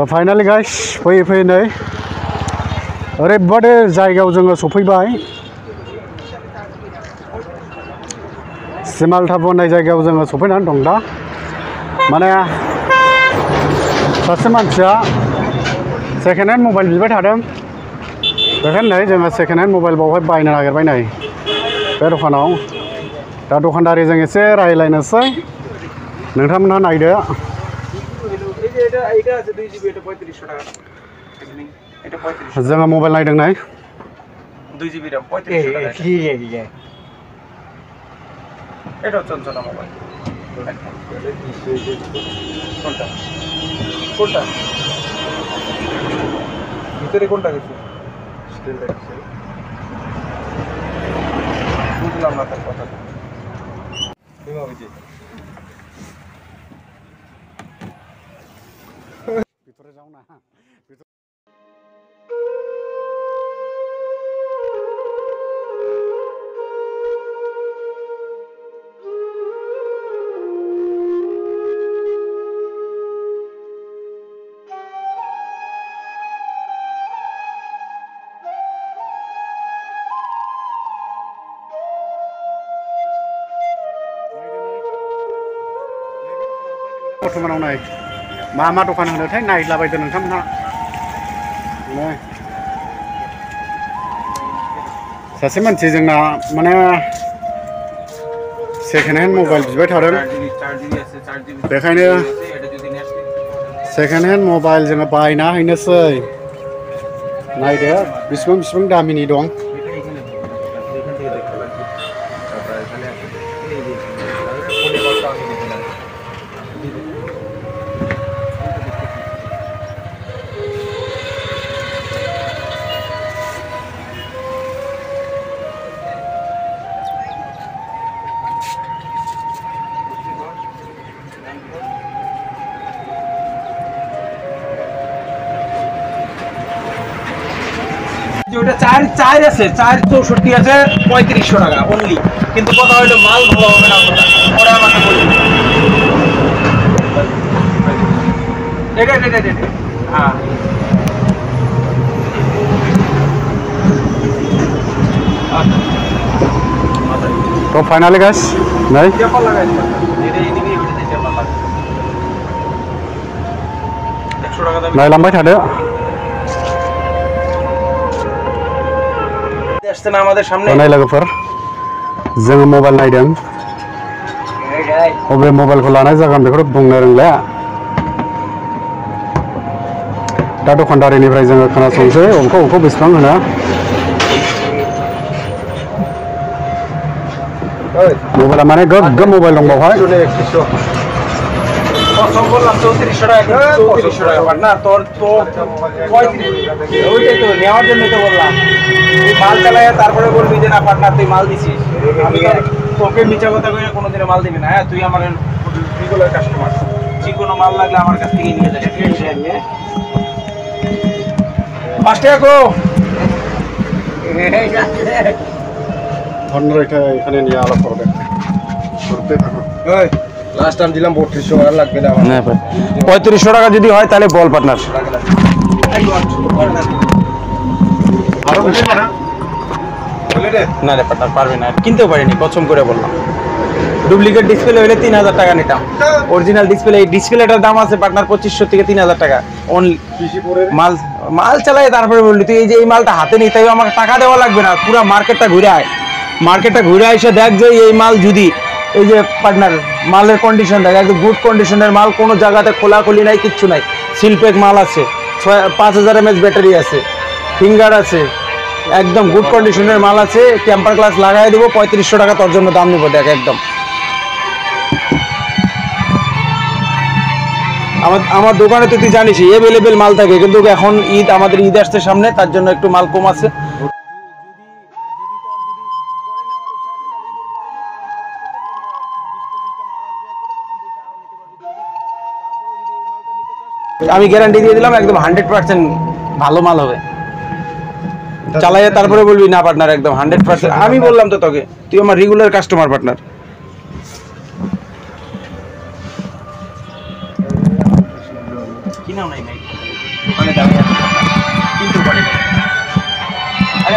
Finally guys फैयै फैयै नै ओरैबादि जायगायाव जोङो सफैबाय सिमालटाप होननाय जायगायाव जोङो सफैनानै दं दा माने सासे मानसिया सेकेन्ड हेन्ड मबाइल बिबाय थादों बेखायनो नै जोङो सेकेन्ड हेन्ड मबाइल बावहाय बायनो नागिरबाय नै बे दखानाव दा दखानदारिजों एसे रायज्लायनोसै नोंथांमोनहा नायदो जोङो मबाइल नायदों नै 2 GB RAM 35 টাকা এটা চঞ্চনা মোবাইল কোনটা কোনটা ভিতরে কোনটা গেছে স্টিল দেখছে বুঝলাম না তার কথা তুমি বুঝি ভিতরে যাও না बर्थमानाव नाय मा मा दखान होनोथाय नायलाबायदो नोंथांमोनहा सासे मानसि जोंना माने सेकेन्ड हेन्ड मबाइल बिबाय थादों बेखायनो सेकेन्ड हेन्ड मबाइल जोङो बायना हैनोसै नायदो बिसिबां बिसिबां दामिनि दं ওটা 4 আছে 464 আছে 3500 টাকা অনলি কিন্তু কথা হলো মাল ভালো হবে না ওরা আমাকে বলে এটা হ্যাঁ तो फाइनली गाइस नहीं टेपल लगाই এটা এইদিকে ওইটাতে টেপল লাগাই 100 টাকা দাম नायलांबाय थादो আসছে না আমাদের সামনে नाय लोगोफोर जोङो मबाइल नायदों अबे मबाइलखौ लानाय जागोन बेखौ बुंनो रोंला दा दखानदारिनिफ्राय जोङो खोनासंसै अबेखौ बेसेबां होनो मबाइला माने गोग्गो मबाइल दं बावहाय কসম বললাম 3400 টাকা 3400 টাকা পার না তোর তো 35 ওইটাই তো নেওয়ার জন্য তো বললাম তুই মাল চালায় তারপরে বলবি যে না পার্টনার তুই মাল দিছিস আমি তোকে মিছা কথা কইনা কোনোদিন মাল দিবি না হ্যাঁ তুই আমার রেগুলার কাস্টমার যে কোনো মাল লাগলে আমার কাছ থেকে নিয়ে যাস 5 টাকা কো ধন্যবাদ এখানে নিয়ে আলাপ করবে করতে থাকো ওই লাস্ট টাইম দিলাম 3200 টাকা লাগবে না না ভাই 3500 টাকা যদি হয় তাহলে বল পার্টনার আরো বেশি না বলে রে না রে পার্টনার পারবে না কিনতেও পারিনি কসম করে বললাম ডুপ্লিকেট ডিসপ্লে হলে 3000 টাকা নিতাম অরিজিনাল ডিসপ্লে এই ডিসপ্লেটার দাম আছে পার্টনার 2500 থেকে 3000 টাকা অনলি মাল চালায় তারপরে বললি তুই এই যে এই মালটা হাতে নিতে হবে আমাকে টাকা দেওয়া লাগবে না পুরো মার্কেটটা ঘুরে এসে দেখ যে এই মাল যদি এই যে পার্টনার মালের কন্ডিশন দেখ একদম গুড কন্ডিশনের মাল কোনো জায়গাতে খোলাখুলি নাই কিচ্ছু নাই সিলপ্যাক মাল আছে 5000 mAh ব্যাটারি আছে ফিঙ্গার আছে একদম গুড কন্ডিশনের মাল আছে টেম্পার গ্লাস লাগাই দেবো 3500 টাকা তোর জন্য দাম নেবো দেখ একদম আমার দোকানে তো তুই জানিস অ্যাভেলেবেল মাল থাকে কিন্তু এখন আমাদের ঈদ আসছে সামনে তার জন্য একটু মাল কম আছে আমি গ্যারান্টি দিয়ে দিলাম একদম 100% ভালো মাল হবে চালাইয়া তারপরে বলবি না পার্টনার একদম 100% আমি বললাম তো তোকে তুই আমার রেগুলার কাস্টমার পার্টনার কি নাও নাই ভাই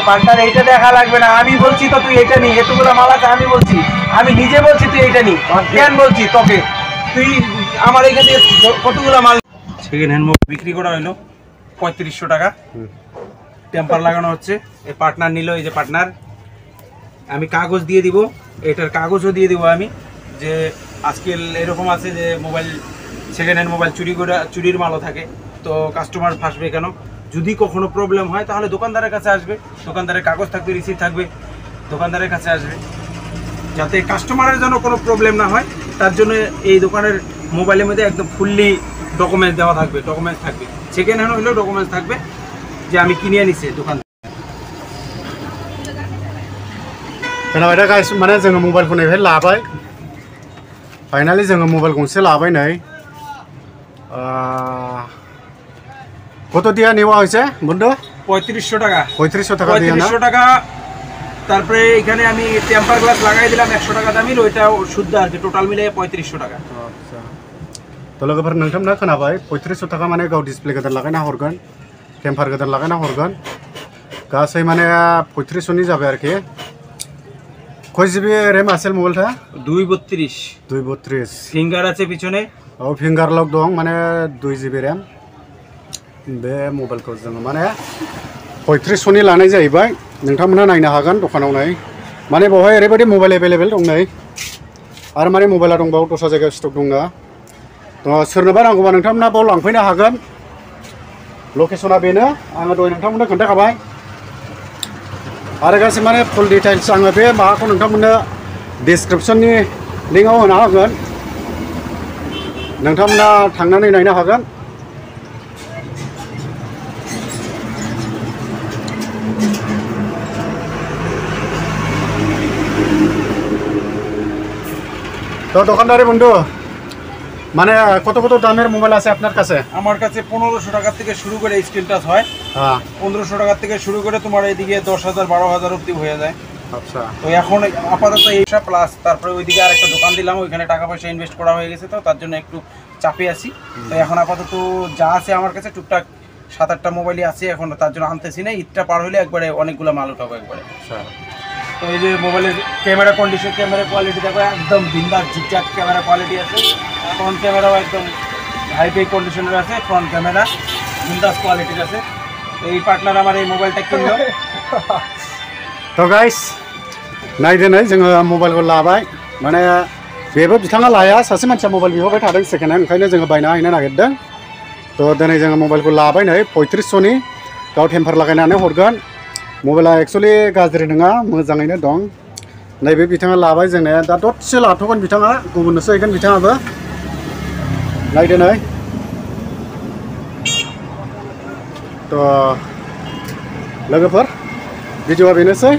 পার্টনার এইটা দেখা লাগবে না, আমি বলছি তো তুই এটা নি, এতগুলো মাল আছে আমি বলছি, আমি নিজে বলছি তুই এইটা নি, কেন বলছি তোকে, তুই আমার এখানে কতগুলো মাল। সেকেন্ড হ্যান্ড মোবাইল বিক্রি করা হলো 3500 টাকা, টেম্পার লাগানো হচ্ছে। এই পার্টনার নিল, এই যে পার্টনার, আমি কাগজ দিয়ে দিব, এটার কাগজও দিয়ে দিব আমি, যে আজকাল এরকম আছে যে মোবাইল সেকেন্ড হ্যান্ড মোবাইল চুরির মালও থাকে, তো কাস্টমার ফাঁসবে কেন, যদি কখনো প্রবলেম হয় তাহলে দোকানদারের কাছে আসবে, দোকানদারের কাগজ থাকবে, রিসিপ্ট থাকবে, দোকানদারের কাছে আসবে, যাতে কাস্টমারের যেন কোনো প্রবলেম না হয়, তার জন্য এই দোকানের মোবাইলের মধ্যে একদম ফুললি ডকুমেন্টস দেওয়া থাকবে, ডকুমেন্টস থাকবে, সেকেন্ড হ্যান্ড হলেও ডকুমেন্টস থাকবে যে আমি কিনে আনিছি দোকান। खोनाबाय गाइस माने जोङो मबाइलखौ नैबे लाबाय फाइनालि जोङो मबाइल गंसे लाबाय नै কত দিয়া নেওয়া হয়েছে বন্ধু 3500 টাকা, 3500 টাকা দিয়া না 3500 টাকা। তারপরে এখানে আমি টেম্পার গ্লাস লাগাই দিলাম 100 টাকা দামির, ওইটাও শুদ্ধ আর কি, টোটাল মিলে 3500 টাকা। আচ্ছা তো लोगोफोर नोंथांमोना खोनाबाय 3500 টাকা মানে गाव डिसप्ले गोदान लागायना हरगोन, टेम्पार गोदान लागायना हरगोन, गासै माने 3500 नि जाबाय आरोखि। কয় জিবি র্যাম আছে মোবাইলটা 232 232 ফিঙ্গার আছে পিছনে, ও ফিঙ্গার লক দं মানে 2 জিবি র্যাম। बे मबाइलखौ जोङो माने 3500 नि लानाय जाहैबाय, नोंथांमोना नायनो हागोन दखानाव नै, माने बेवहाय ओरैबायदि मबाइल एभेलेबेल दं नै, आरो माने मबाइला दंबावो दस्रा जायगायाव स्टक दंना, तो सोरनोबा नांगौबा नोंथांमोना बाव लांफैनो हागोन। लकेसना बेनो आङो दहाय नोंथांमोननो खोन्थाखाबाय, आरो गासै माने फुल डिटेल्स आङो बे माबाखौ नोंथांमोननो डिसक्रिपसननि लिंकआव होना होगोन, नोंथांमोना थांनानै नायनो हागोन। তো দোকানদারি বন্ধু মানে কত কত দামের মোবাইল আছে আপনার কাছে? আমার কাছে 1500 টাকা থেকে শুরু করে স্ক্রিন টাচ হয়, হ্যাঁ 1500 টাকা থেকে শুরু করে তোমার এইদিকে 10000 12000 অবধি হয়ে যায়। আচ্ছা তো এখন আপাতত এইসব প্লাস তারপরে ওইদিকে আরেকটা দোকান দিলাম, ওইখানে টাকা পয়সা ইনভেস্ট করা হয়ে গেছে, তো তার জন্য একটু চাপে আছি। তো এখন আপাতত যা আছে আমার কাছে টুকটাক 7-8টা মোবাইলই আছে, এখন তার জন্য আনতেছি না, ঈদটা পার হলে একবারে অনেকগুলো মাল উঠাবো একবারে। আচ্ছা তো এই যে মোবাইলের ক্যামেরা কন্ডিশন, ক্যামেরা কোয়ালিটি দেখো একদম বিন্দাস ঝিকঝাক ক্যামেরা কোয়ালিটি আছে, ফ্রন্ট ক্যামেরাও একদম হাইফাই কন্ডিশনের আছে, ফ্রন্ট ক্যামেরা বিন্দাস কোয়ালিটির আছে। এই পার্টনার আমার এই মোবাইলটা কিনলো। তো गाइस नायदो नै जोङो मबाइलखौ लाबाय, माने बेबो बिथाङा लाया, सासे मानसिया मबाइल बिहरबाय थादों सेकेन्ड हेन्ड, ओंखायनो जोङो बायना हैनो नागिरदों। तो दिनै जोङो मबाइलखौ लाबाय नै 3500 नि, गाव टेम्पार लागायनानै हरगोन। मबाइला एक्चुअलि गाज्रि नङा, मोजाङैनो दं। नैबे बिथाङा लाबाय, जोंने दा दसे लाथ'गोन बिथाङा, गुबुननोसो हैगोन बिथाङाबो। नायदो नै तो लोगोफोर भिडिअआ बेनोसै।